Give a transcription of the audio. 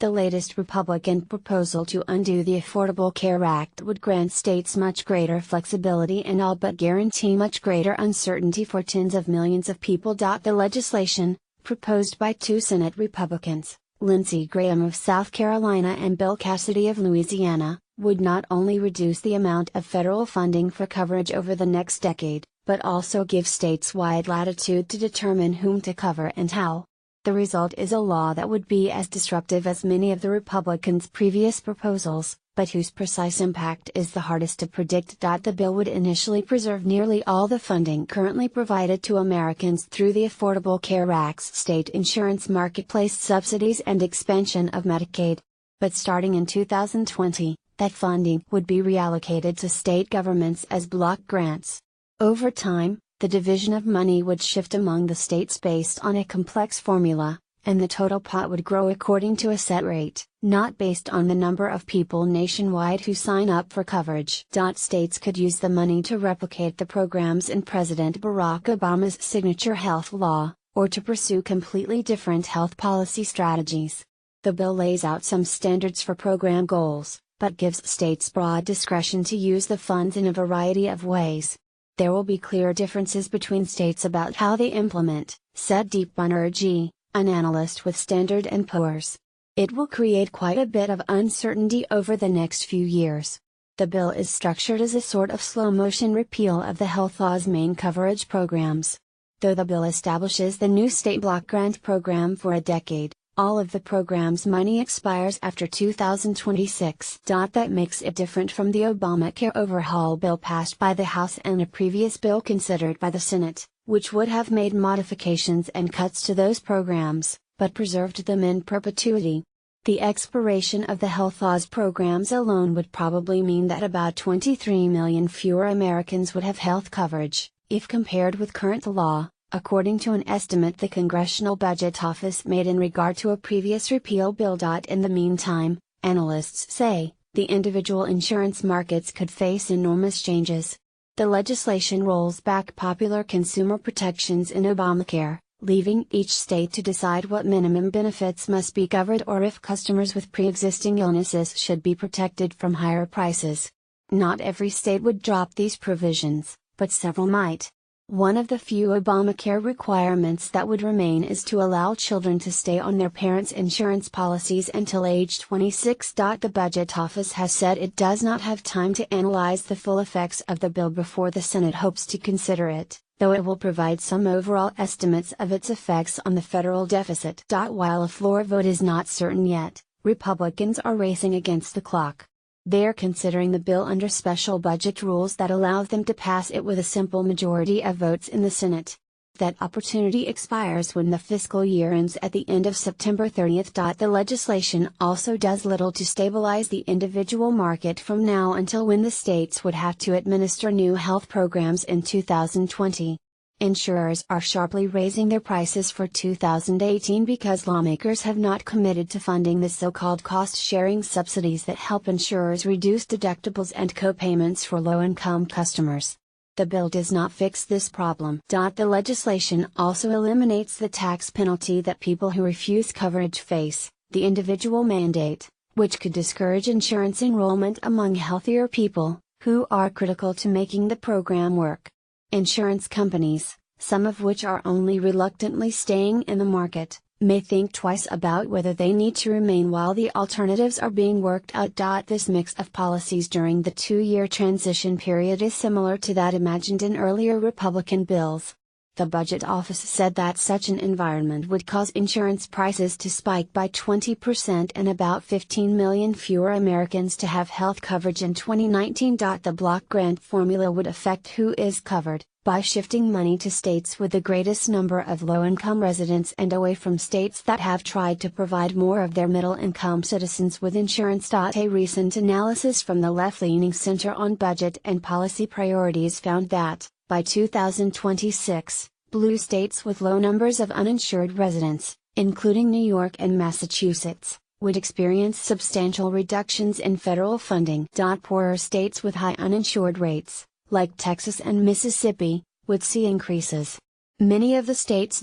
The latest Republican proposal to undo the Affordable Care Act would grant states much greater flexibility and all but guarantee much greater uncertainty for tens of millions of people. The legislation, proposed by two Senate Republicans, Lindsey Graham of South Carolina and Bill Cassidy of Louisiana, would not only reduce the amount of federal funding for coverage over the next decade, but also give states wide latitude to determine whom to cover and how. The result is a law that would be as disruptive as many of the Republicans' previous proposals, but whose precise impact is the hardest to predict. The bill would initially preserve nearly all the funding currently provided to Americans through the Affordable Care Act's state insurance marketplace subsidies and expansion of Medicaid. But starting in 2020, that funding would be reallocated to state governments as block grants. Over time, the division of money would shift among the states based on a complex formula, and the total pot would grow according to a set rate, not based on the number of people nationwide who sign up for coverage. States could use the money to replicate the programs in President Barack Obama's signature health law, or to pursue completely different health policy strategies. The bill lays out some standards for program goals, but gives states broad discretion to use the funds in a variety of ways. There will be clear differences between states about how they implement, said Deep Banerjee, an analyst with Standard & Poor's. It will create quite a bit of uncertainty over the next few years. The bill is structured as a sort of slow-motion repeal of the health law's main coverage programs. Though the bill establishes the new state block grant program for a decade, all of the program's money expires after 2026. That makes it different from the Obamacare overhaul bill passed by the House and a previous bill considered by the Senate, which would have made modifications and cuts to those programs, but preserved them in perpetuity. The expiration of the health law's programs alone would probably mean that about 23 million fewer Americans would have health coverage, if compared with current law, according to an estimate the Congressional Budget Office made in regard to a previous repeal bill. In the meantime, analysts say, the individual insurance markets could face enormous changes. The legislation rolls back popular consumer protections in Obamacare, leaving each state to decide what minimum benefits must be covered or if customers with pre-existing illnesses should be protected from higher prices. Not every state would drop these provisions, but several might. One of the few Obamacare requirements that would remain is to allow children to stay on their parents' insurance policies until age 26. The Budget Office has said it does not have time to analyze the full effects of the bill before the Senate hopes to consider it, though it will provide some overall estimates of its effects on the federal deficit. While a floor vote is not certain yet, Republicans are racing against the clock. They're considering the bill under special budget rules that allow them to pass it with a simple majority of votes in the Senate. That opportunity expires when the fiscal year ends at the end of September 30. The legislation also does little to stabilize the individual market from now until when the states would have to administer new health programs in 2020. Insurers are sharply raising their prices for 2018 because lawmakers have not committed to funding the so-called cost-sharing subsidies that help insurers reduce deductibles and co-payments for low-income customers. The bill does not fix this problem. The legislation also eliminates the tax penalty that people who refuse coverage face, the individual mandate, which could discourage insurance enrollment among healthier people, who are critical to making the program work. Insurance companies, some of which are only reluctantly staying in the market, may think twice about whether they need to remain while the alternatives are being worked out. This mix of policies during the 2-year transition period is similar to that imagined in earlier Republican bills. The Budget Office said that such an environment would cause insurance prices to spike by 20% and about 15 million fewer Americans to have health coverage in 2019. The block grant formula would affect who is covered, by shifting money to states with the greatest number of low-income residents and away from states that have tried to provide more of their middle-income citizens with insurance. A recent analysis from the left-leaning Center on Budget and Policy Priorities found that, by 2026, blue states with low numbers of uninsured residents, including New York and Massachusetts, would experience substantial reductions in federal funding. Poorer states with high uninsured rates, like Texas and Mississippi, would see increases. Many of the states